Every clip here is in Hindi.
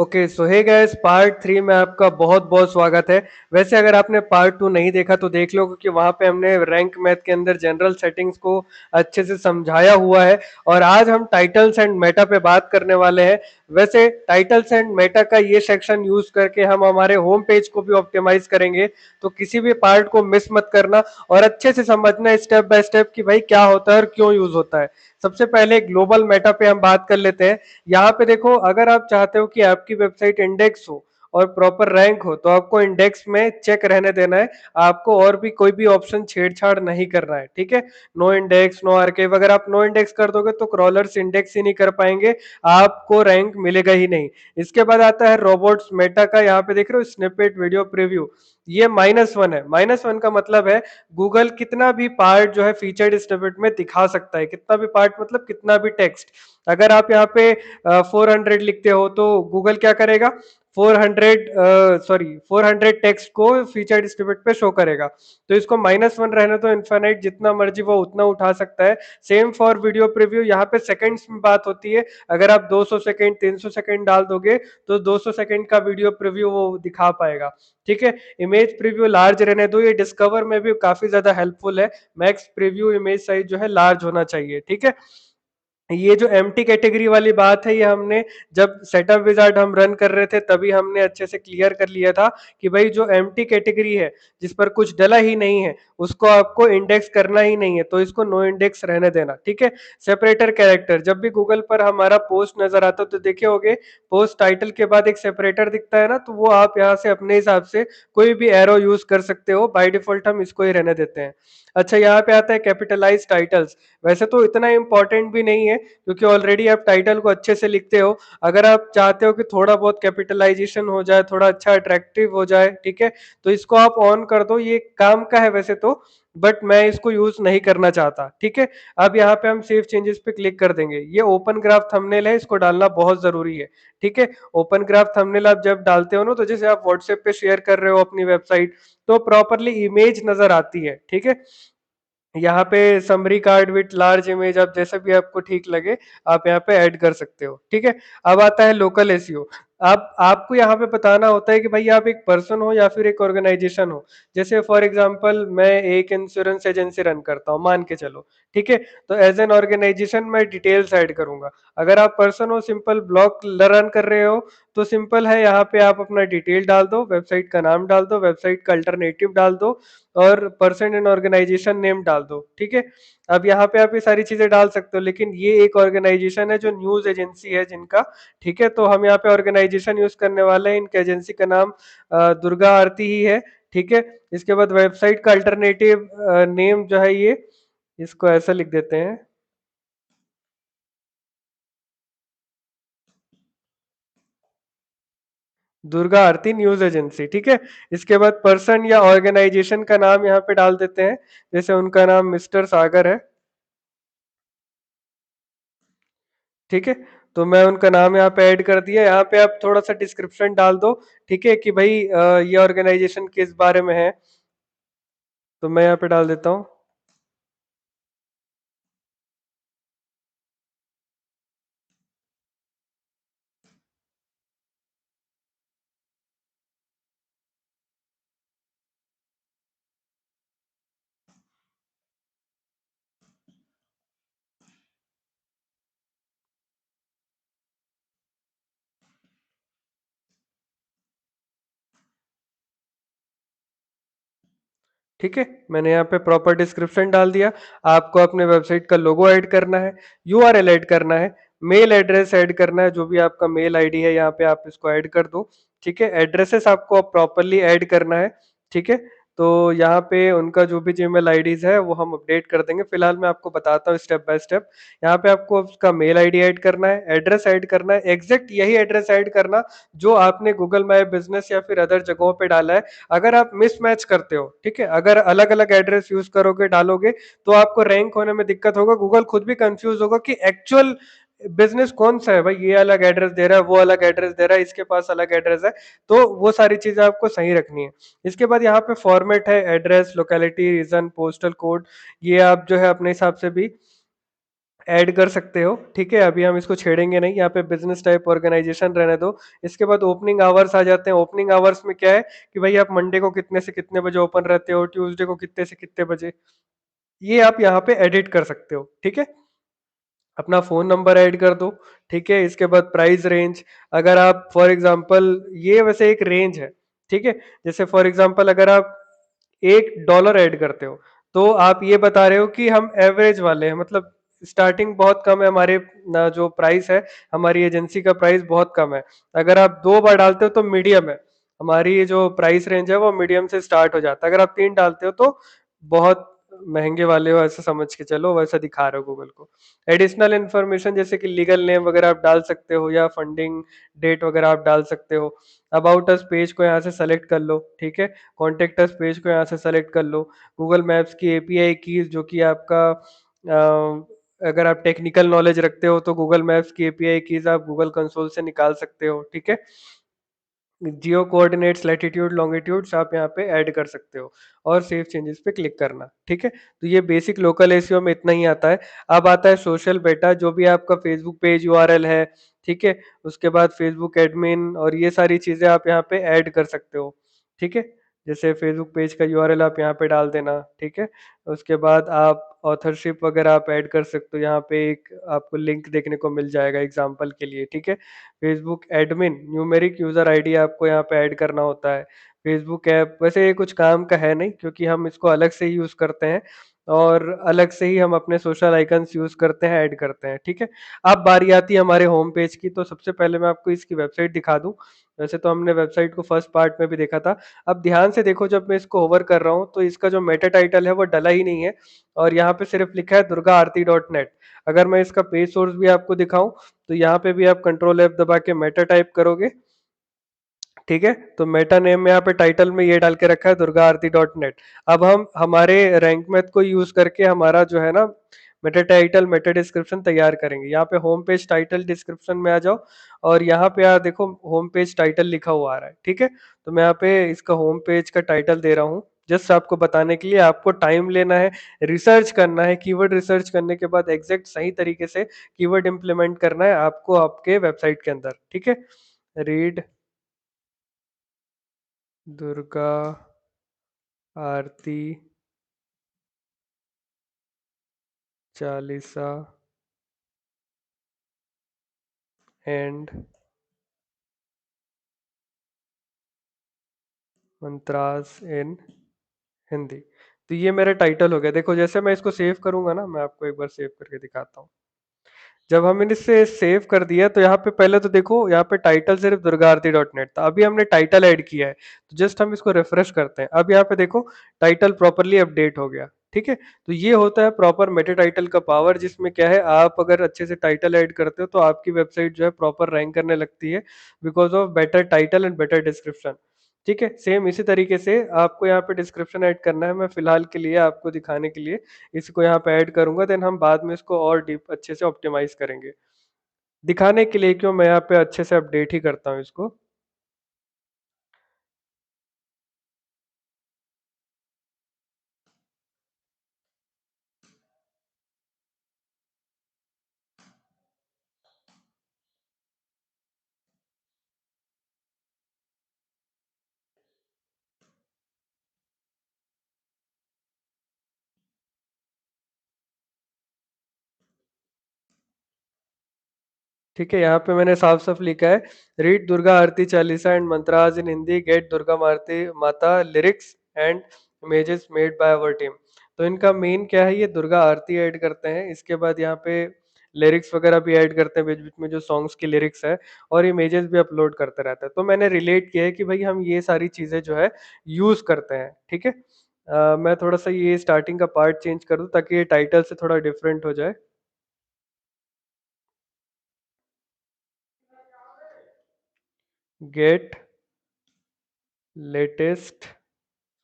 Okay so hey guys, part 3 में आपका बहुत बहुत स्वागत है। वैसे अगर आपने पार्ट 2 नहीं देखा तो देख लो, क्योंकि वहां पे हमने रैंक मैथ के अंदर जनरल सेटिंग्स को अच्छे से समझाया हुआ है। और आज हम टाइटल्स एंड मेटा पे बात करने वाले हैं। वैसे टाइटल्स एंड मेटा का ये सेक्शन यूज करके हम हमारे होम पेज को भी ऑप्टिमाइज करेंगे, तो किसी भी पार्ट को मिस मत करना और अच्छे से समझना स्टेप बाय स्टेप कि भाई क्या होता है और क्यों यूज होता है। सबसे पहले ग्लोबल मेटा पे हम बात कर लेते हैं। यहाँ पे देखो, अगर आप चाहते हो कि आपकी वेबसाइट इंडेक्स हो और प्रॉपर रैंक हो, तो आपको इंडेक्स में चेक रहने देना है। आपको और भी कोई भी ऑप्शन छेड़छाड़ नहीं करना है, ठीक है। No index, no archive. अगर आप नो इंडेक्स कर दोगे तो क्रॉलर्स इंडेक्स ही नहीं कर पाएंगे, आपको रैंक मिलेगा ही नहीं। इसके बाद आता है रोबोट्स मेटा का। यहाँ पे देख रहे हो स्निपेट वीडियो प्रीव्यू, ये -1 है। -1 का मतलब है गूगल कितना भी पार्ट जो है फीचर्ड स्निपेट में दिखा सकता है। कितना भी पार्ट मतलब कितना भी टेक्स्ट। अगर आप यहाँ पे 400 लिखते हो तो गूगल क्या करेगा, 400 टेक्स्ट को फीचर्ड स्निपेट पे शो करेगा। तो इसको -1 रहने तो इनफाइनाइट जितना मर्जी वो उतना उठा सकता है। सेम फॉर वीडियो प्रीव्यू, यहाँ पे सेकंड्स में बात होती है। अगर आप 200 सेकंड 300 सेकंड डाल दोगे तो 200 सेकंड का वीडियो प्रीव्यू वो दिखा पाएगा, ठीक है। इमेज प्रीव्यू लार्ज रहने दो, ये डिस्कवर में भी काफी ज्यादा हेल्पफुल है। मैक्स प्रीव्यू इमेज साइज जो है लार्ज होना चाहिए, ठीक है। ये जो एम्प्टी कैटेगरी वाली बात है, ये हमने जब सेटअप विजार्ड हम रन कर रहे थे तभी हमने अच्छे से क्लियर कर लिया था कि भाई जो एम्प्टी कैटेगरी है जिस पर कुछ डला ही नहीं है उसको आपको इंडेक्स करना ही नहीं है, तो इसको नो इंडेक्स रहने देना, ठीक है। सेपरेटर कैरेक्टर, जब भी गूगल पर हमारा पोस्ट नजर आता है तो देखे होगे पोस्ट टाइटल के बाद एक सेपरेटर दिखता है ना, तो वो आप यहाँ से अपने हिसाब से कोई भी एरो यूज कर सकते हो। बाय डिफॉल्ट हम इसको ही रहने देते हैं। अच्छा, यहाँ पे आता है कैपिटलाइज टाइटल्स। वैसे तो इतना इंपॉर्टेंट भी नहीं है, क्योंकि ऑलरेडी आप टाइटल को अच्छे से लिखते हो। अगर आप चाहते हो कि थोड़ा बहुत कैपिटलाइजेशन हो जाए, थोड़ा अच्छा अट्रैक्टिव हो जाए, ठीक है, तो इसको आप ऑन कर दो। ये काम का है वैसे तो, बट मैं इसको यूज नहीं करना चाहता, ठीक है। अब यहाँ पे हम सेव चेंजेस पे क्लिक कर देंगे। ये ओपन ग्राफ थंबनेल है, इसको डालना बहुत जरूरी है, ठीक है। ओपन ग्राफ थंबनेल आप जब डालते हो ना, तो जैसे आप व्हाट्सएप पे शेयर कर रहे हो अपनी वेबसाइट, तो प्रॉपरली इमेज नजर आती है, ठीक है। यहाँ पे summary card with large image, आप जैसा भी आपको ठीक लगे आप यहाँ पे ऐड कर सकते हो, ठीक है। अब आता है लोकल एसईओ। आप आपको यहाँ पे बताना होता है कि भाई आप एक पर्सन हो या फिर एक ऑर्गेनाइजेशन हो। जैसे फॉर एग्जांपल मैं एक इंश्योरेंस एजेंसी रन करता हूँ, मान के चलो, ठीक है। तो एज एन ऑर्गेनाइजेशन मैं डिटेल्स ऐड करूंगा। अगर आप पर्सन हो, सिंपल ब्लॉग रन कर रहे हो, तो सिंपल है, यहाँ पे आप अपना डिटेल डाल दो, वेबसाइट का नाम डाल दो, वेबसाइट का अल्टरनेटिव डाल दो और पर्सन एंड ऑर्गेनाइजेशन नेम डाल दो, ठीक है। अब यहाँ पे आप ये सारी चीजें डाल सकते हो, लेकिन ये एक ऑर्गेनाइजेशन है जो न्यूज एजेंसी है जिनका, ठीक है। तो हम यहाँ पे ऑर्गेनाइजेशन यूज करने वाले हैं। इनके एजेंसी का नाम दुर्गा आरती ही है, ठीक है। इसके बाद वेबसाइट का अल्टरनेटिव नेम जो है, ये इसको ऐसा लिख देते हैं, दुर्गा आरती न्यूज एजेंसी, ठीक है। इसके बाद पर्सन या ऑर्गेनाइजेशन का नाम यहाँ पे डाल देते हैं। जैसे उनका नाम मिस्टर सागर है, ठीक है। तो मैं उनका नाम यहाँ पे ऐड कर दिया। यहाँ पे आप थोड़ा सा डिस्क्रिप्शन डाल दो, ठीक है, कि भाई ये ऑर्गेनाइजेशन किस बारे में है। तो मैं यहाँ पे डाल देता हूँ, ठीक है। मैंने यहाँ पे प्रॉपर डिस्क्रिप्शन डाल दिया। आपको अपने वेबसाइट का लोगो ऐड करना है, यूआरएल ऐड करना है, मेल एड्रेस ऐड करना है, जो भी आपका मेल आईडी है यहाँ पे आप इसको ऐड कर दो, ठीक है। एड्रेसेस आपको प्रॉपरली ऐड करना है, ठीक है। तो यहाँ पे उनका जो भी जीमेल आईडीज है वो हम अपडेट कर देंगे। फिलहाल मैं आपको बताता हूँ स्टेप बाय स्टेप। यहाँ पे आपको उसका मेल आईडी ऐड करना है, एड्रेस ऐड करना है, एग्जैक्ट यही एड्रेस ऐड करना जो आपने गूगल माई बिजनेस या फिर अदर जगहों पे डाला है। अगर आप मिसमैच करते हो, ठीक है, अगर अलग अलग एड्रेस यूज करोगे डालोगे, तो आपको रैंक होने में दिक्कत होगा। गूगल खुद भी कंफ्यूज होगा कि एक्चुअल बिजनेस कौन सा है, भाई ये अलग एड्रेस दे रहा है, वो अलग एड्रेस दे रहा है, इसके पास अलग एड्रेस है। तो वो सारी चीजें आपको सही रखनी है। इसके बाद यहाँ पे फॉर्मेट है, address, locality, region, postal code, ये आप जो है अपने हिसाब से भी ऐड कर सकते हो, ठीक है। अभी हम इसको छेड़ेंगे नहीं, यहाँ पे बिजनेस टाइप ऑर्गेनाइजेशन रहने दो। इसके बाद ओपनिंग आवर्स आ जाते हैं। ओपनिंग आवर्स में क्या है कि भाई आप मंडे को कितने से कितने बजे ओपन रहते हो, ट्यूसडे को कितने से कितने बजे, ये आप यहाँ पे एडिट कर सकते हो, ठीक है। अपना फोन नंबर ऐड कर दो, ठीक है। इसके बाद प्राइस रेंज, अगर आप फॉर एग्जांपल, ये वैसे एक रेंज है, ठीक है। जैसे फॉर एग्जांपल अगर आप $1 ऐड करते हो, तो आप ये बता रहे हो कि हम एवरेज वाले हैं, मतलब स्टार्टिंग बहुत कम है हमारे ना, जो प्राइस है हमारी एजेंसी का प्राइस बहुत कम है। अगर आप 2 बार डालते हो तो मीडियम है, हमारी ये जो प्राइस रेंज है वो मीडियम से स्टार्ट हो जाता है। अगर आप 3 डालते हो तो बहुत महंगे वाले हो, ऐसा समझ के चलो, वैसा दिखा रहे हो गूगल को। एडिशनल इन्फॉर्मेशन जैसे कि लीगल नेम वगैरह आप डाल सकते हो, या फंडिंग डेट वगैरह आप डाल सकते हो। अबाउट अस पेज को यहाँ से सेलेक्ट कर लो, ठीक है। कॉन्टेक्ट अस पेज को यहाँ से सेलेक्ट कर लो। गूगल मैप्स की एपीआई कीज, जो कि आपका अगर आप टेक्निकल नॉलेज रखते हो तो गूगल मैप्स की एपीआई कीज आप गूगल कंसोल से निकाल सकते हो, ठीक है। जियो कोऑर्डिनेट्स, लैटिट्यूड, लॉन्गिट्यूड्स आप यहाँ पे ऐड कर सकते हो, और सेव चेंजेस पे क्लिक करना, ठीक है। तो ये बेसिक लोकल एसईओ में इतना ही आता है। अब आता है सोशल बेटा, जो भी आपका फेसबुक पेज यूआरएल है, ठीक है। उसके बाद फेसबुक एडमिन और ये सारी चीजें आप यहाँ पे ऐड कर सकते हो, ठीक है। जैसे फेसबुक पेज का यूआरएल आप यहाँ पे डाल देना, ठीक है। उसके बाद आप ऑथरशिप वगैरह आप ऐड कर सकते हो, यहाँ पे एक आपको लिंक देखने को मिल जाएगा एग्जाम्पल के लिए, ठीक है। Facebook admin numeric user ID आपको यहाँ पे ऐड करना होता है। फेसबुक ऐप वैसे ये कुछ काम का है नहीं, क्योंकि हम इसको अलग से ही यूज करते हैं, और अलग से ही हम अपने सोशल आइकन्स यूज करते हैं, ऐड करते हैं, ठीक है। अब बारी आती है हमारे होम पेज की, तो सबसे पहले मैं आपको इसकी वेबसाइट दिखा दूं। वैसे तो हमने वेबसाइट को फर्स्ट पार्ट में भी देखा था। अब ध्यान से देखो, जब मैं इसको ओवर कर रहा हूँ तो इसका जो मेटा टाइटल है वो डला ही नहीं है, और यहाँ पे सिर्फ लिखा है durgaarti.net। अगर मैं इसका पेज सोर्स भी आपको दिखाऊं, तो यहाँ पे भी आप कंट्रोल एफ दबा के मेटा टाइप करोगे, ठीक है। तो मेटा नेम में यहाँ पे टाइटल में ये डाल के रखा है durgaarti.net। अब हम हमारे रैंक मैथ को यूज करके हमारा जो है ना मेटा टाइटल, मेटा डिस्क्रिप्शन तैयार करेंगे। यहाँ पे होम पेज टाइटल डिस्क्रिप्शन में आ जाओ, और यहाँ पे यार देखो होम पेज टाइटल लिखा हुआ आ रहा है, ठीक है। तो मैं यहाँ पे इसका होम पेज का टाइटल दे रहा हूँ, जस्ट आपको बताने के लिए। आपको टाइम लेना है, रिसर्च करना है, कीवर्ड रिसर्च करने के बाद एग्जैक्ट सही तरीके से कीवर्ड इंप्लीमेंट करना है आपको आपके वेबसाइट के अंदर, ठीक है। Read Durga Aarti Chalisa and mantras in Hindi. तो ये मेरा टाइटल हो गया। देखो जैसे मैं इसको सेव करूंगा ना, मैं आपको एक बार सेव करके दिखाता हूँ। जब हमने इसे सेव कर दिया तो यहाँ पे पहले तो देखो, यहाँ पे टाइटल सिर्फ durgaarti.net था। अभी हमने टाइटल ऐड किया है, तो जस्ट हम इसको रिफ्रेश करते हैं। अब यहाँ पे देखो टाइटल प्रॉपरली अपडेट हो गया, ठीक है। तो ये होता है प्रॉपर मेटा टाइटल का पावर, जिसमें क्या है, आप अगर अच्छे से टाइटल ऐड करते हो तो आपकी वेबसाइट जो है प्रॉपर रैंक करने लगती है, because of better title and better description, ठीक है। सेम इसी तरीके से आपको यहाँ पे डिस्क्रिप्शन ऐड करना है। मैं फिलहाल के लिए आपको दिखाने के लिए इसको यहाँ पे ऐड करूंगा, देन हम बाद में इसको और डीप अच्छे से ऑप्टिमाइज करेंगे। दिखाने के लिए क्यों, मैं यहाँ पे अच्छे से अपडेट ही करता हूँ इसको। ठीक है, यहाँ पे मैंने साफ साफ लिखा है, read Durga Aarti Chalisa and mantras in Hindi, get Durga Marti Mata lyrics and images made by our team. तो इनका मेन क्या है, ये दुर्गा आरती ऐड करते हैं, इसके बाद यहाँ पे लिरिक्स वगैरह भी ऐड करते हैं बीच बीच में, जो सॉन्ग्स की लिरिक्स है, और इमेजेस भी अपलोड करते रहते हैं। तो मैंने रिलेट किया है कि भाई हम ये सारी चीजें जो है यूज करते हैं, ठीक है। मैं थोड़ा सा ये स्टार्टिंग का पार्ट चेंज कर दूं ताकि ये टाइटल से थोड़ा डिफरेंट हो जाए। गेट लेटेस्ट,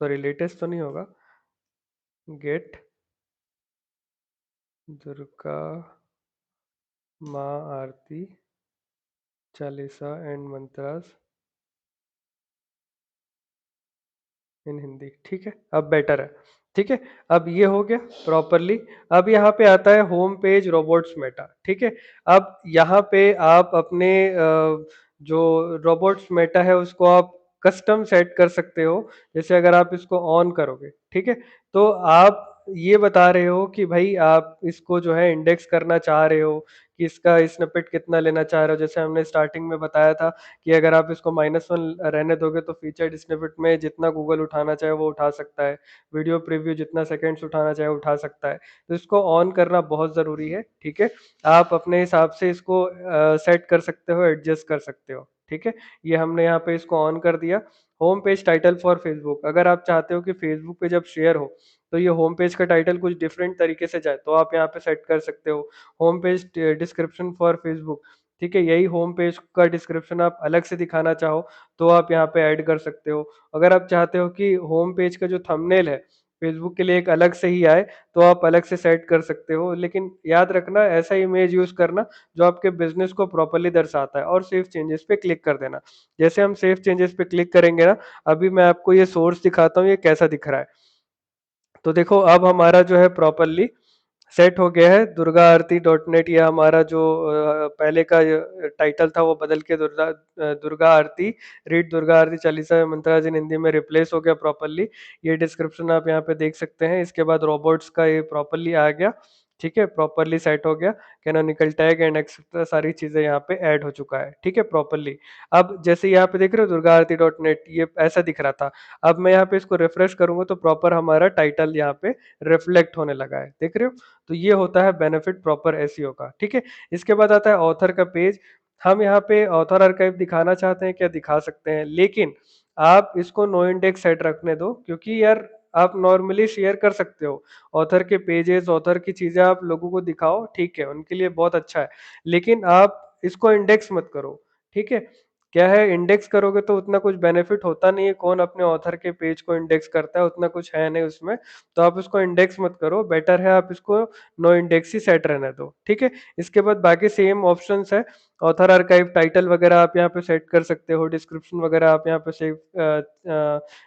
सॉरी लेटेस्ट तो नहीं होगा, गेट दुर्गा माँ आरती चालीसा एंड मंत्रास इन हिंदी, ठीक है। अब बेटर है, ठीक है। अब ये हो गया प्रॉपरली। अब यहाँ पे आता है होम पेज रोबोट्स मेटा। ठीक है। अब यहाँ पे आप अपने जो रोबोट्स मेटा है उसको आप कस्टम सेट कर सकते हो। जैसे अगर आप इसको ऑन करोगे, ठीक है, तो आप ये बता रहे हो कि भाई आप इसको जो है इंडेक्स करना चाह रहे हो, कि इसका स्निपेट कितना लेना चाह रहे हो। जैसे हमने स्टार्टिंग में बताया था कि अगर आप इसको -1 रहने दोगे तो फीचर्ड स्निपेट में जितना गूगल उठाना चाहे वो उठा सकता है, वीडियो प्रीव्यू जितना सेकंड्स उठाना चाहे उठा सकता है। तो इसको ऑन करना बहुत ज़रूरी है। ठीक है। आप अपने हिसाब से इसको सेट कर सकते हो, एडजस्ट कर सकते हो। ठीक है। ये हमने यहाँ पे इसको ऑन कर दिया। Home page title for Facebook, अगर आप चाहते हो कि फेसबुक पे जब शेयर हो तो ये होम पेज का टाइटल कुछ डिफरेंट तरीके से जाए, तो आप यहाँ पे सेट कर सकते हो। Home page description for Facebook, ठीक है, यही होम पेज का डिस्क्रिप्शन आप अलग से दिखाना चाहो तो आप यहाँ पे ऐड कर सकते हो। अगर आप चाहते हो कि होम पेज का जो थंबनेल है फेसबुक के लिए एक अलग से ही आए, तो आप अलग से सेट कर सकते हो। लेकिन याद रखना ऐसा इमेज यूज करना जो आपके बिजनेस को प्रॉपरली दर्शाता है, और सेव चेंजेस पे क्लिक कर देना। जैसे हम सेव चेंजेस पे क्लिक करेंगे ना, अभी मैं आपको ये सोर्स दिखाता हूँ ये कैसा दिख रहा है। तो देखो अब हमारा जो है प्रॉपरली सेट हो गया है। दुर्गा आरती डॉट नेट, ये हमारा जो पहले का टाइटल था वो बदल के दुर्गा आरती, रीड दुर्गा आरती चालीसा मंत्राज इन हिंदी में रिप्लेस हो गया प्रॉपरली। ये डिस्क्रिप्शन आप यहाँ पे देख सकते हैं। इसके बाद रोबोट्स का ये प्रॉपरली आ गया। ठीक है, प्रॉपरली सेट हो गया। कैनोनिकल टैग एंड एक्सेट्रा सारी चीजें यहाँ पे ऐड हो चुका है। ठीक है, प्रॉपरली। अब जैसे यहाँ पे देख रहे हो दुर्गा आरती डॉट नेट, ये ऐसा दिख रहा था। अब मैं यहाँ पे इसको रिफ्रेश करूंगा तो प्रॉपर हमारा टाइटल यहाँ पे रिफ्लेक्ट होने लगा है, देख रहे हो। तो ये होता है बेनिफिट प्रॉपर एसईओ का। ठीक है। इसके बाद आता है ऑथर का पेज। हम यहाँ पे ऑथर आर्काइव दिखाना चाहते हैं क्या, दिखा सकते हैं, लेकिन आप इसको नो इंडेक्स सेट रखने दो, क्योंकि यार आप नॉर्मली शेयर कर सकते हो ऑथर के पेजेस, ऑथर की चीजें आप लोगों को दिखाओ, ठीक है, उनके लिए बहुत अच्छा है, लेकिन आप इसको इंडेक्स मत करो। ठीक है। क्या है, इंडेक्स करोगे तो उतना कुछ बेनिफिट होता नहीं है, कौन अपने ऑथर के पेज को इंडेक्स करता है, उतना कुछ है नहीं उसमें। तो आप इसको इंडेक्स मत करो, बेटर है आप इसको नो इंडेक्स ही सेट रहने दो। ठीक है। इसके बाद बाकी सेम ऑप्शंस है। ऑथर आर्काइव टाइटल वगैरह आप यहाँ पे सेट कर सकते हो, डिस्क्रिप्शन वगैरह आप यहाँ पे सेव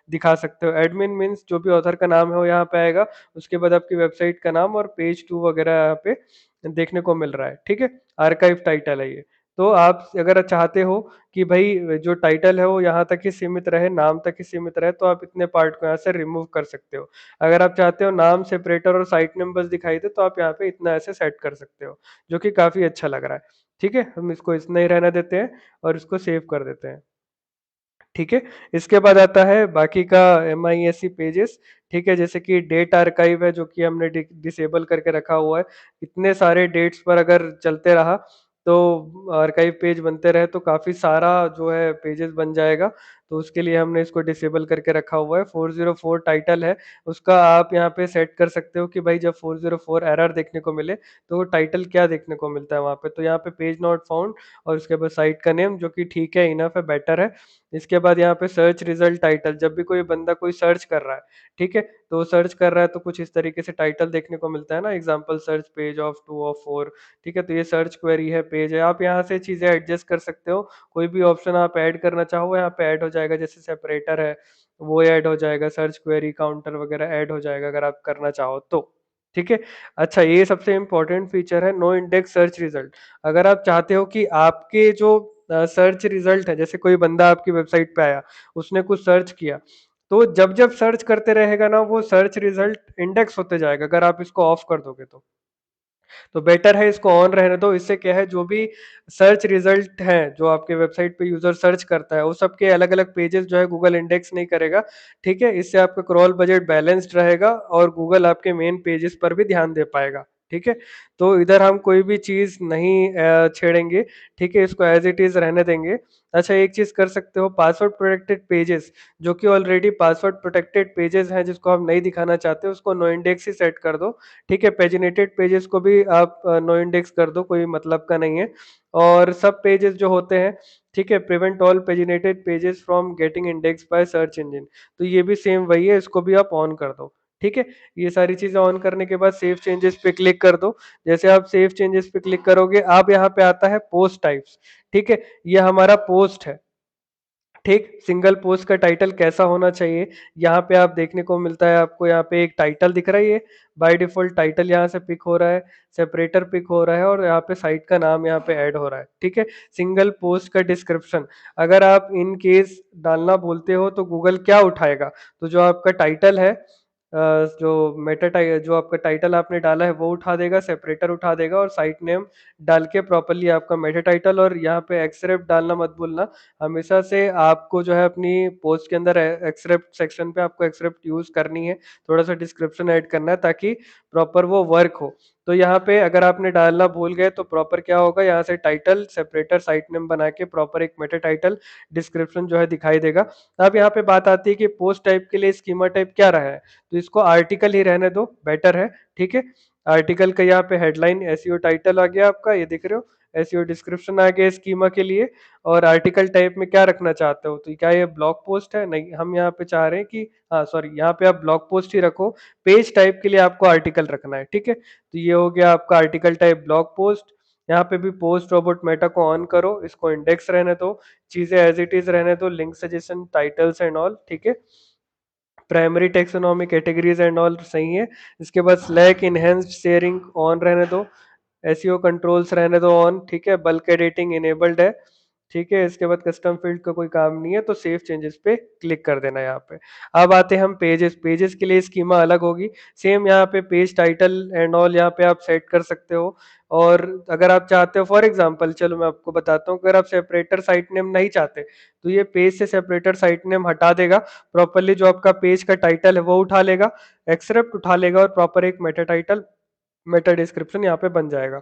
दिखा सकते हो। एडमिन मीन्स जो भी ऑथर का नाम है वो यहाँ पे आएगा, उसके बाद आपकी वेबसाइट का नाम और पेज 2 वगैरह यहाँ पे देखने को मिल रहा है। ठीक है। आर्काइव टाइटल है ये। तो आप अगर चाहते हो कि भाई जो टाइटल है वो यहाँ तक ही सीमित रहे, नाम तक ही सीमित रहे, तो आप इतने पार्ट को यहाँ से रिमूव कर सकते हो। अगर आप चाहते हो नाम सेपरेटर और साइट नंबर्स दिखाई दे, तो आप यहाँ पे इतना ऐसे सेट कर सकते हो, जो कि काफी अच्छा लग रहा है। ठीक है, हम इसको इतना ही रहने देते हैं और इसको सेव कर देते हैं। ठीक है। इसके बाद आता है बाकी का MISC पेजेस। ठीक है, जैसे कि डेट आर्काइव है जो कि हमने डिसेबल करके रखा हुआ है। इतने सारे डेट्स पर अगर चलते रहा तो आर्काइव पेज बनते रहे तो काफी सारा जो है पेजेस बन जाएगा। तो उसके लिए हमने इसको डिसेबल करके रखा हुआ है। 404 टाइटल है, उसका आप यहाँ पे सेट कर सकते हो कि भाई जब 404 एरर देखने को मिले तो वो टाइटल क्या देखने को मिलता है वहाँ पे। तो यहाँ पे पेज नॉट फाउंड और उसके बाद साइट का नेम, जो कि ठीक है, इनफ है, बेटर है। इसके बाद यहाँ पे सर्च रिजल्ट टाइटल, जब भी कोई बंदा कोई सर्च कर रहा है, ठीक है, तो वो सर्च कर रहा है तो कुछ इस तरीके से टाइटल देखने को मिलता है ना, example search page of 2 of 4। ठीक है, तो ये सर्च क्वेरी है, पेज है, आप यहाँ से चीजें एडजस्ट कर सकते हो। कोई भी ऑप्शन आप ऐड करना चाहो यहाँ पे ऐड हो जाएगा, जैसे सेपरेटर है वो ऐड हो जाएगा, सर्च क्वेरी काउंटर वगैरह ऐड हो जाएगा अगर आप करना चाहो तो। ठीक है। अच्छा, ये सबसे इंपॉर्टेंट फीचर है नो इंडेक्स सर्च रिजल्ट। अगर आप चाहते हो कि आपके जो सर्च रिजल्ट है, जैसे कोई बंदा आपकी वेबसाइट पे आया, उसने कुछ सर्च किया, तो जब जब सर्च करते रहेगा ना वो सर्च रिजल्ट इंडेक्स होते जाएगा, अगर आप इसको ऑफ कर दोगे तो बेटर है इसको ऑन रहने दो। इससे क्या है, जो भी सर्च रिजल्ट है जो आपके वेबसाइट पे यूजर सर्च करता है वो सबके अलग अलग पेजेस जो है गूगल इंडेक्स नहीं करेगा। ठीक है, इससे आपका क्रॉल बजट बैलेंस्ड रहेगा और गूगल आपके मेन पेजेस पर भी ध्यान दे पाएगा। ठीक है, तो इधर हम कोई भी चीज नहीं छेड़ेंगे। ठीक है, इसको एज इट इज रहने देंगे। अच्छा, एक चीज कर सकते हो, पासवर्ड प्रोटेक्टेड पेजेस जो कि ऑलरेडी पासवर्ड प्रोटेक्टेड पेजेस हैं जिसको आप नहीं दिखाना चाहते उसको नो इंडेक्स ही सेट कर दो। ठीक है, पेजिनेटेड पेजेस को भी आप नो इंडेक्स कर दो, कोई मतलब का नहीं है। और सब पेजेस जो होते हैं, ठीक है, prevent all paginated pages from getting index by search engine, तो ये भी सेम वही है, इसको भी आप ऑन कर दो। ठीक है, ये सारी चीजें ऑन करने के बाद सेव चेंजेस पे क्लिक कर दो। जैसे आप सेव चेंजेस पे क्लिक करोगे आप यहाँ पे आता है पोस्ट टाइप्स। ठीक है, ये हमारा पोस्ट है। ठीक, सिंगल पोस्ट का टाइटल कैसा होना चाहिए, यहाँ पे आप देखने को मिलता है, आपको यहाँ पे एक टाइटल दिख रहा है, ये बाय डिफॉल्ट टाइटल यहाँ से पिक हो रहा है, सेपरेटर पिक हो रहा है और यहाँ पे साइट का नाम यहाँ पे ऐड हो रहा है। ठीक है, सिंगल पोस्ट का डिस्क्रिप्शन अगर आप इन केस डालना बोलते हो तो गूगल क्या उठाएगा, तो जो आपका टाइटल है, जो जो आपका टाइटल आपने डाला है वो उठा देगा, सेपरेटर उठा देगा और साइट नेम डाल के प्रॉपरली आपका मेटा टाइटल, और यहाँ पे एक्सरेप्ट डालना मत भूलना। हमेशा से आपको जो है अपनी पोस्ट के अंदर एक्सरेप्ट सेक्शन पे आपको एक्सरेप्ट यूज करनी है, थोड़ा सा डिस्क्रिप्शन ऐड करना है ताकि प्रॉपर वो वर्क हो। तो यहाँ पे अगर आपने डालना भूल गए तो प्रॉपर क्या होगा, यहाँ से टाइटल सेपरेटर साइट नेम बना के प्रॉपर एक मेटा टाइटल डिस्क्रिप्शन जो है दिखाई देगा। अब यहाँ पे बात आती है कि पोस्ट टाइप के लिए स्कीमा टाइप क्या रहा है, तो इसको आर्टिकल ही रहने दो, बेटर है। ठीक है, आर्टिकल का यहाँ पे हेडलाइन एसईओ टाइटल आ गया आपका, ये देख रहे हो, एसईओ डिस्क्रिप्शन आ गया स्कीमा के लिए। और आर्टिकल टाइप में क्या रखना चाहते हो, तो क्या ये ब्लॉग पोस्ट है, नहीं, हम यहाँ पे चाह रहे हैं कि हाँ सॉरी, यहाँ पे आप ब्लॉग पोस्ट ही रखो, पेज टाइप के लिए आपको आर्टिकल रखना है। ठीक है, तो ये हो गया आपका आर्टिकल टाइप ब्लॉग पोस्ट। यहाँ पे भी पोस्ट रोबोट मेटा को ऑन करो, इसको इंडेक्स रहने दो, चीजें एज इट इज रहने दो, link suggestion titles and all. ठीक है, primary taxonomy categories and all सही है। इसके बाद स्लैक इनहेंस्ड शेयरिंग ऑन रहने दो, एसईओ कंट्रोल्स रहने दो ऑन। ठीक है, बल्क एडिटिंग इनेबल्ड है। ठीक है, इसके बाद कस्टम फील्ड का कोई काम नहीं है, तो सेव चेंजेस पे क्लिक कर देना यहाँ पे। अब आते हैं हम पेजेस, पेजेस के लिए स्कीमा अलग होगी, सेम यहाँ पे पेज टाइटल एंड ऑल यहाँ पे आप सेट कर सकते हो। और अगर आप चाहते हो, फॉर एग्जांपल चलो मैं आपको बताता हूँ, अगर आप सेपरेटर साइट नेम नहीं चाहते तो ये पेज से सेपरेटर साइट नेम हटा देगा, प्रॉपरली जो आपका पेज का टाइटल है वो उठा लेगा, एक्सेप्ट उठा लेगा और प्रॉपर एक मेटा टाइटल मेटा डिस्क्रिप्शन यहाँ पे बन जाएगा।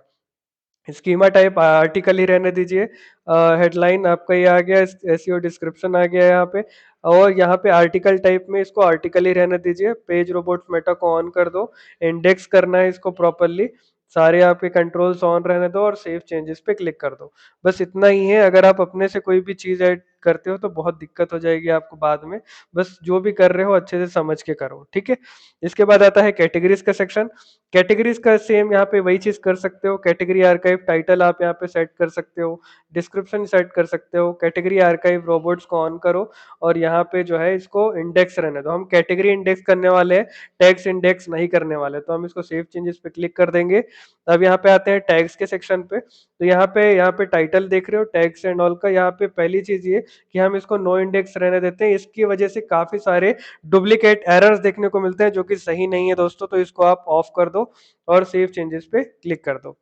स्कीमा टाइप आर्टिकल ही रहने दीजिए, हेडलाइन आपका ये आ गया, एसईओ डिस्क्रिप्शन आ गया यहाँ पे। और यहाँ पे आर्टिकल टाइप में इसको आर्टिकल ही रहने दीजिए, पेज रोबोट्स मेटा को ऑन कर दो, इंडेक्स करना है इसको प्रॉपरली, सारे आपके कंट्रोल्स ऑन रहने दो और सेव चेंजेस पे क्लिक कर दो। बस इतना ही है, अगर आप अपने से कोई भी चीज ऐड करते हो तो बहुत दिक्कत हो जाएगी आपको बाद में, बस जो भी कर रहे हो अच्छे से समझ के करो। ठीक है, इसके बाद आता है कैटेगरीज का सेक्शन। कैटेगरीज का सेम यहाँ पे वही चीज कर सकते हो, कैटेगरी आर्काइव टाइटल आप यहाँ पे सेट कर सकते हो, डिस्क्रिप्शन सेट कर सकते हो, कैटेगरी आर्काइव रोबोट्स को ऑन करो और यहाँ पे जो है इसको इंडेक्स रहने दो। हम कैटेगरी इंडेक्स करने वाले हैं, टैग्स इंडेक्स नहीं करने वाले, तो हम इसको सेव चेंजेस पे क्लिक कर देंगे। अब यहाँ पे आते हैं टैग्स के सेक्शन पे, तो यहाँ पे टाइटल देख रहे हो टैग्स एंड ऑल का, यहाँ पे पहली चीज ये कि हम इसको नो इंडेक्स रहने देते हैं, इसकी वजह से काफी सारे डुप्लीकेट एरर्स देखने को मिलते हैं जो कि सही नहीं है दोस्तों, तो इसको आप ऑफ कर दो और सेव चेंजेस पे क्लिक कर दो।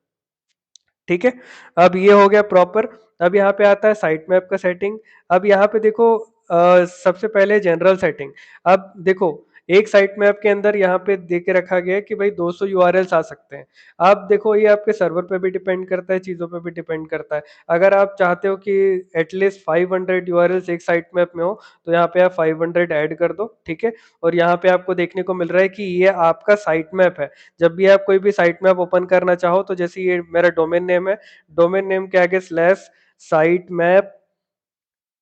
ठीक है, अब ये हो गया प्रॉपर। अब यहाँ पे आता है साइट मैप का सेटिंग। अब यहाँ पे देखो, सबसे पहले जनरल सेटिंग। अब देखो, एक साइट मैप के अंदर यहाँ पे दे के रखा गया है कि भाई 200 यूआरएल्स आ सकते हैं। आप देखो, ये आपके सर्वर पे भी डिपेंड करता है, चीजों पे भी डिपेंड करता है। अगर आप चाहते हो कि एटलीस्ट 500 यूआरएल्स एक साइट मैप में हो, तो यहाँ पे आप 500 ऐड कर दो। ठीक है, और यहाँ पे आपको देखने को मिल रहा है कि ये आपका साइट मैप है। जब भी आप कोई भी साइट मैप ओपन करना चाहो, तो जैसे ये मेरा डोमेन नेम है, डोमेन नेम के आगे slash site map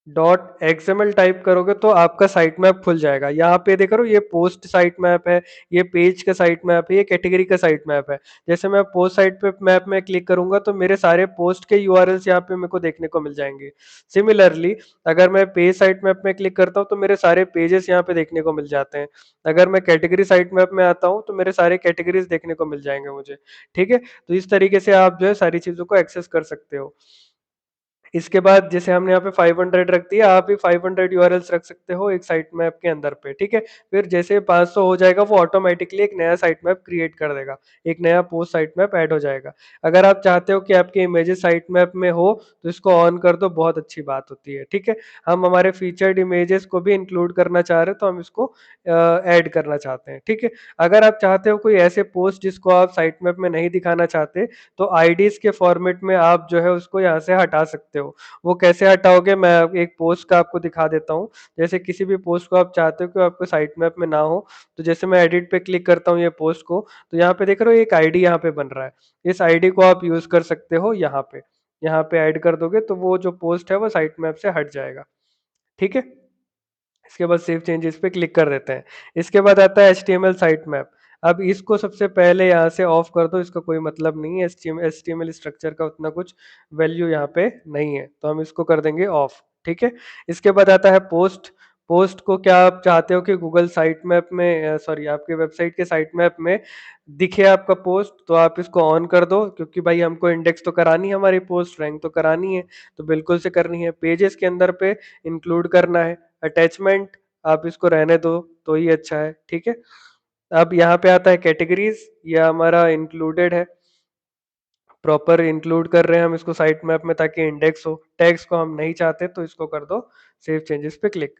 dot XML type करोगे तो आपका साइट मैप खुल जाएगा। यहाँ पे देख रहे हो, ये पोस्ट साइट मैप है, ये पेज का साइट मैप है, ये कैटेगरी का साइट मैप है। जैसे मैं पोस्ट साइट पे मैप में क्लिक करूंगा तो मेरे सारे पोस्ट के यूआरएल्स यहाँ पे मेरे को देखने को मिल जाएंगे। सिमिलरली, अगर मैं पेज साइट मैप में क्लिक करता हूँ तो मेरे सारे पेजेस यहाँ पे देखने को मिल जाते हैं। अगर मैं कैटेगरी साइट मैप में आता हूँ तो मेरे सारे कैटेगरीज देखने को मिल जाएंगे मुझे। ठीक है, तो इस तरीके से आप जो है सारी चीजों को एक्सेस कर सकते हो। इसके बाद जैसे हमने यहाँ पे 500 रख दिया, आप भी 500 यूआरएल्स रख सकते हो एक साइट मैप के अंदर पे। ठीक है, फिर जैसे 500 हो जाएगा वो ऑटोमेटिकली एक नया साइट मैप क्रिएट कर देगा, एक नया पोस्ट साइट मैप ऐड हो जाएगा। अगर आप चाहते हो कि आपके इमेजेस साइट मैप में हो तो इसको ऑन कर दो, बहुत अच्छी बात होती है। ठीक है, हम हमारे फीचर्ड इमेजेस को भी इंक्लूड करना चाह रहे हैं तो हम इसको ऐड करना चाहते हैं। ठीक है, अगर आप चाहते हो कोई ऐसे पोस्ट जिसको आप साइट मैप में नहीं दिखाना चाहते, तो आईडीज के फॉर्मेट में आप जो है उसको यहाँ से हटा सकते हो। वो कैसे हटाओगे, मैं एक पोस्ट का आपको दिखा देता हूँ। जैसे किसी भी पोस्ट को आप चाहते हो कि आपको साइट मैप में ना हो, तो जैसे मैं एडिट पे क्लिक करता हूँ ये पोस्ट को, तो यहाँ पे देख रहे हो एक आईडी यहाँ पे बन रहा है, इस आईडी को आप यूज कर सकते हो यहाँ पे ऐड कर दोगे तो वो जो पोस्ट है वो साइट मैप से हट जाएगा। ठीक है, इसके बाद सेव चेंजेस पे क्लिक कर देते हैं। इसके बाद आता है HTML साइट मैप। अब इसको सबसे पहले यहाँ से ऑफ कर दो, इसका कोई मतलब नहीं है, HTML स्ट्रक्चर का उतना कुछ वैल्यू यहाँ पे नहीं है, तो हम इसको कर देंगे ऑफ। ठीक है। इसके बाद आता है पोस्ट। पोस्ट को क्या आप चाहते हो कि गूगल साइट मैप में, सॉरी, आपके वेबसाइट के साइट मैप में दिखे आपका पोस्ट, तो आप इसको ऑन कर दो, क्योंकि भाई हमको इंडेक्स तो करानी है, हमारी पोस्ट रैंक तो करानी है, तो बिल्कुल से करनी है। पेजेस के अंदर पे इंक्लूड करना है। अटैचमेंट आप इसको रहने दो तो ही अच्छा है, ठीक है। अब यहाँ पे आता है कैटेगरीज, ये हमारा इंक्लूडेड है, प्रॉपर इंक्लूड कर रहे हैं हम इसको साइट मैप में ताकि इंडेक्स हो। टैग्स को हम नहीं चाहते तो इसको कर दो सेव चेंजेस पे क्लिक।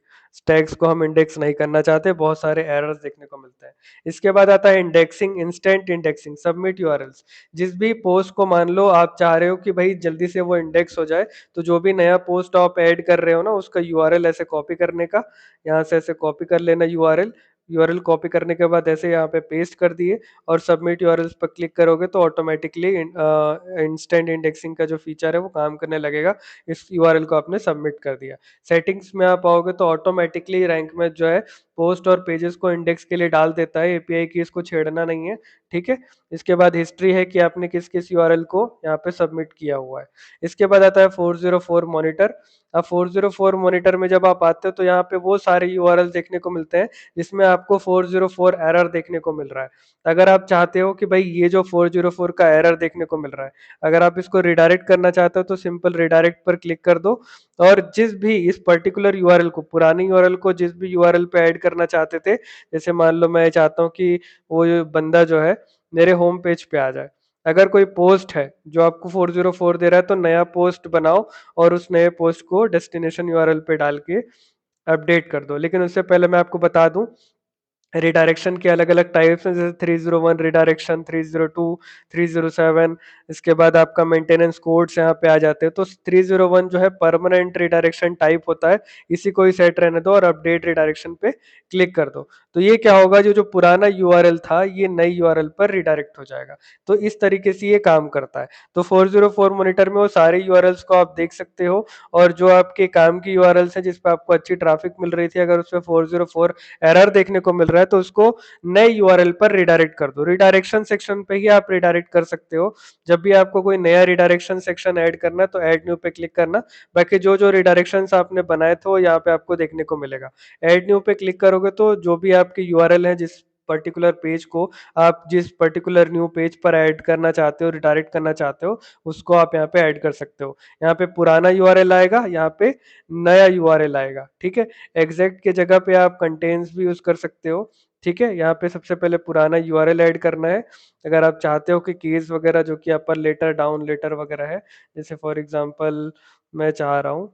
टैग्स को हम इंडेक्स नहीं करना चाहते, बहुत सारे एरर्स देखने को मिलते हैं। इसके बाद आता है indexing, instant indexing, submit URLs. जिस भी पोस्ट को मान लो आप चाह रहे हो कि भाई जल्दी से वो इंडेक्स हो जाए, तो जो भी नया पोस्ट आप ऐड कर रहे हो ना, उसका यूआरएल ऐसे कॉपी करने का, यहाँ से ऐसे कॉपी कर लेना यूआरएल। यूआरएल कॉपी करने के बाद ऐसे यहाँ पे पेस्ट कर दिए और सबमिट यूआरएल्स पर क्लिक करोगे तो ऑटोमेटिकली इंस्टेंट इंडेक्सिंग का जो फीचर है वो काम करने लगेगा। इस यूआरएल को आपने सबमिट कर दिया। सेटिंग्स में आप आओगे तो ऑटोमेटिकली रैंक में जो है पोस्ट और पेजेस को इंडेक्स के लिए डाल देता है, एपीआई की इसको छेड़ना नहीं है, ठीक है। इसके बाद हिस्ट्री है कि आपने किस किस यूआरएल को यहाँ पे सबमिट किया हुआ है। इसके बाद आता है 404 मॉनिटर। अब 404 मॉनिटर में जब आप आते हो तो यहाँ पे वो सारे यूआरएल देखने को मिलते हैं जिसमें आपको 404 एरर देखने को मिल रहा है। अगर आप चाहते हो कि भाई ये जो 404 का एरर देखने को मिल रहा है, अगर आप इसको रिडायरेक्ट करना चाहते हो तो सिंपल रिडायरेक्ट पर क्लिक कर दो, और जिस भी इस पर्टिकुलर यूआरएल को, पुरानी यूआरएल को जिस भी यूआरएल पे ऐड करना चाहते थे, जैसे मान लो मैं चाहता हूँ कि वो बंदा जो है मेरे होम पेज पे आ जाए। अगर कोई पोस्ट है जो आपको 404 दे रहा है तो नया पोस्ट बनाओ और उस नए पोस्ट को डेस्टिनेशन यूआरएल पे डाल के अपडेट कर दो। लेकिन उससे पहले मैं आपको बता दूं, रिडायरेक्शन के अलग अलग टाइप्स हैं, जैसे 301 रिडायरेक्शन, 302, 307। इसके बाद आपका मेंटेनेंस कोड्स यहाँ पे आ जाते हैं। तो 301 जो है परमानेंट रिडायरेक्शन टाइप होता है, इसी को ही सेट रहने दो और अपडेट रिडायरेक्शन पे क्लिक कर दो। तो ये क्या होगा, जो जो पुराना यूआरएल था ये नई यूआरएल पर रिडायरेक्ट हो जाएगा। तो इस तरीके से ये काम करता है। तो 404 मॉनिटर में वो सारे यूआरएल्स को आप देख सकते हो, और जो आपके काम की यूआरएल्स है जिस पे आपको अच्छी ट्रैफिक मिल रही थी, अगर उसमें 404 एरर देखने को मिल रहा है तो उसको नए यूआरएल पर रिडायरेक्ट कर दो। रिडायरेक्शन सेक्शन पे ही आप रिडायरेक्ट कर सकते हो। जब भी आपको कोई नया रिडायरेक्शन सेक्शन ऐड करना है तो ऐड न्यू पे क्लिक करना। बाकी जो जो रिडायरेक्शन आपने बनाए थे वो यहाँ पे आपको देखने को मिलेगा। ऐड न्यू पे क्लिक करोगे तो जो भी आपके यूआरएल है, जिस पर्टिकुलर पेज को आप जिस पर्टिकुलर न्यू पेज पर ऐड करना चाहते हो, रिडायरेक्ट करना चाहते हो, उसको आप यहाँ पे ऐड कर सकते हो। यहाँ पे पुराना यूआरएल आएगा, यहाँ पे नया यूआरएल आएगा, ठीक है। एग्जैक्ट के जगह पे आप कंटेन्स भी यूज कर सकते हो, ठीक है। यहाँ पे सबसे पहले पुराना यूआरएल ऐड करना है। अगर आप चाहते हो कि कीज वगैरह जो कि अपर लेटर डाउन लेटर वगैरह है, जैसे फॉर एग्जांपल मैं चाह रहा हूँ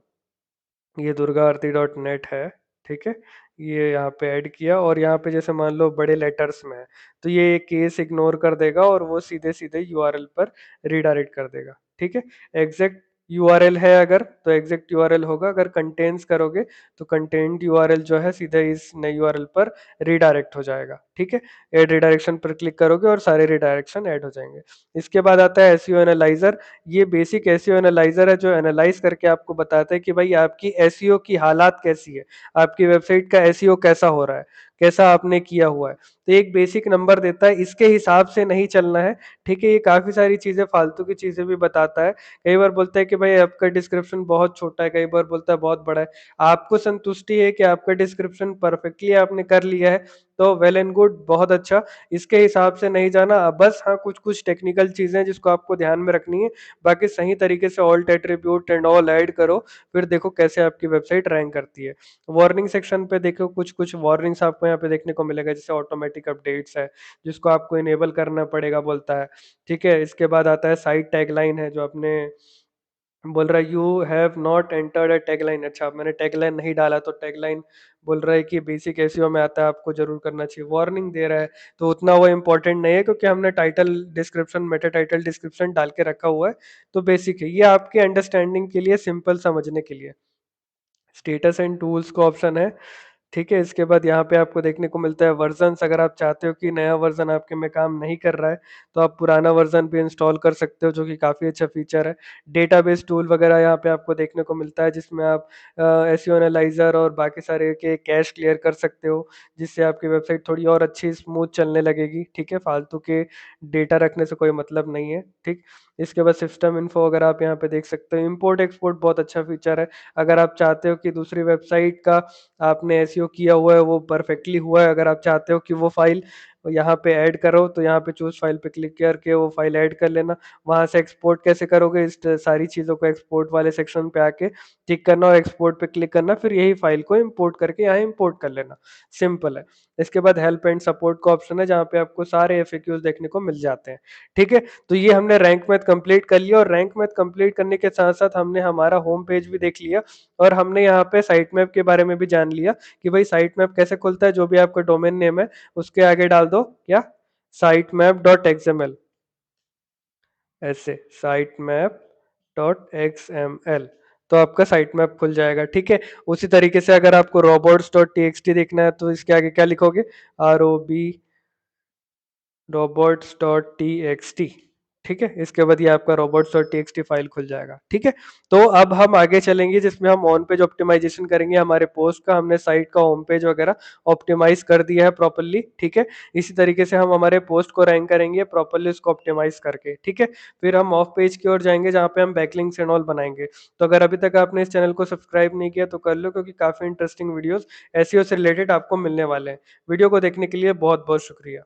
ये दुर्गा आरती डॉट नेट है, ठीक है। ये यहाँ पे ऐड किया और यहाँ पे जैसे मान लो बड़े लेटर्स में है, तो ये केस इग्नोर कर देगा और वो सीधे सीधे यूआरएल पर रिडायरेक्ट कर देगा, ठीक है। एग्जैक्ट यूआरएल है अगर तो एग्जैक्ट यूआरएल होगा, अगर कंटेंट्स करोगे तो कंटेंट यूआरएल जो है सीधे इस नई यूआरएल पर रिडायरेक्ट हो जाएगा, ठीक है। ऐड रिडायरेक्शन पर क्लिक करोगे और सारे रिडायरेक्शन ऐड हो जाएंगे। इसके बाद आता है एसईओ एनालाइजर। ये बेसिक एसईओ एनालाइजर है जो एनालाइज करके आपको बताता है कि भाई आपकी एसईओ की हालात कैसी है, आपकी वेबसाइट का एसईओ कैसा हो रहा है, कैसा आपने किया हुआ है। तो एक बेसिक नंबर देता है, इसके हिसाब से नहीं चलना है, ठीक है। ये काफी सारी चीजें, फालतू की चीजें भी बताता है। कई बार बोलता है कि भाई आपका डिस्क्रिप्शन बहुत छोटा है, कई बार बोलता है बहुत बड़ा है। आपको संतुष्टि है कि आपका डिस्क्रिप्शन परफेक्टली आपने कर लिया है तो वेल एंड गुड, बहुत अच्छा। इसके हिसाब से नहीं जाना। बस हाँ, कुछ कुछ टेक्निकल चीजें जिसको आपको ध्यान में रखनी है, बाकी सही तरीके से alt attribute and all add करो, फिर देखो कैसे आपकी वेबसाइट रैंक करती है। वार्निंग सेक्शन पे देखो, कुछ कुछ वार्निंग्स आपको यहाँ पे देखने को मिलेगा, जैसे ऑटोमेटिक अपडेट्स है जिसको आपको इनेबल करना पड़ेगा बोलता है, ठीक है। इसके बाद आता है साइट टैगलाइन है, जो आपने बोल रहा है you have not entered a tagline. अच्छा, मैंने टैगलाइन नहीं डाला तो टैगलाइन बोल रहा है कि बेसिक एसईओ में आता है, आपको जरूर करना चाहिए। वार्निंग दे रहा है तो उतना वो इम्पोर्टेंट नहीं है, क्योंकि हमने title description, Meta title description डाल के रखा हुआ है, तो बेसिक है ये आपके अंडरस्टैंडिंग के लिए, सिंपल समझने के लिए। स्टेटस एंड टूल्स का ऑप्शन है, ठीक है, इसके बाद यहाँ पे आपको देखने को मिलता है वर्जन्स। अगर आप चाहते हो कि नया वर्जन आपके में काम नहीं कर रहा है, तो आप पुराना वर्जन भी इंस्टॉल कर सकते हो, जो कि काफ़ी अच्छा फीचर है। डेटाबेस टूल वगैरह यहाँ पे आपको देखने को मिलता है, जिसमें आप एसईओ एनालाइजर और बाकी सारे के कैश क्लियर कर सकते हो, जिससे आपकी वेबसाइट थोड़ी और अच्छी स्मूथ चलने लगेगी। ठीक है, फालतू के डेटा रखने से कोई मतलब नहीं है। ठीक, इसके बाद सिस्टम इन्फो अगर आप यहाँ पे देख सकते हो। इम्पोर्ट एक्सपोर्ट बहुत अच्छा फीचर है। अगर आप चाहते हो कि दूसरी वेबसाइट का आपने एसईओ किया हुआ है वो परफेक्टली हुआ है, अगर आप चाहते हो कि वो फाइल यहाँ पे ऐड करो, तो यहाँ पे चूज फाइल पे क्लिक करके वो फाइल ऐड कर लेना। वहां से एक्सपोर्ट कैसे करोगे, इस सारी चीजों को एक्सपोर्ट वाले सेक्शन पे आके टिक करना और एक्सपोर्ट पे क्लिक करना, फिर यही फाइल को इंपोर्ट करके यहाँ इंपोर्ट कर लेना। सिंपल है। इसके बाद हेल्प एंड सपोर्ट का ऑप्शन है, जहाँ पे आपको सारे एफएक्यूज देखने को मिल जाते हैं। ठीक है, तो ये हमने रैंक मैथ कंप्लीट कर लिया, और रैंक मैथ कंप्लीट करने के साथ साथ हमने हमारा होम पेज भी देख लिया, और हमने यहाँ पे साइट मैप के बारे में भी जान लिया कि भाई साइट मैप कैसे खुलता है। जो भी आपका डोमेन नेम है उसके आगे डाल दो क्या, साइट मैप डॉट एक्सएमएल, ऐसे साइट मैप डॉट एक्सएमएल, तो आपका साइट मैप खुल जाएगा। ठीक है, उसी तरीके से अगर आपको रोबोट्स डॉट टीएक्सटी देखना है, तो इसके आगे क्या लिखोगे, ROB robots dot T x T. ठीक है, इसके बाद ये आपका robots dot T x T file खुल जाएगा। ठीक है, तो अब हम आगे चलेंगे, जिसमें हम ऑन पेज ऑप्टिमाइजेशन करेंगे हमारे पोस्ट का। हमने साइट का होम पेज वगैरह ऑप्टिमाइज कर दिया है प्रॉपरली। ठीक है, इसी तरीके से हम हमारे पोस्ट को रैंक करेंगे प्रॉपरली उसको ऑप्टिमाइज करके। ठीक है, फिर हम ऑफ पेज की ओर जाएंगे, जहाँ पे हम बैकलिंक्स एंड ऑल बनाएंगे। तो अगर अभी तक आपने इस चैनल को सब्सक्राइब नहीं किया तो कर लो, क्योंकि काफी इंटरेस्टिंग वीडियोस एसईओ से रिलेटेड आपको मिलने वाले हैं। वीडियो को देखने के लिए बहुत बहुत शुक्रिया।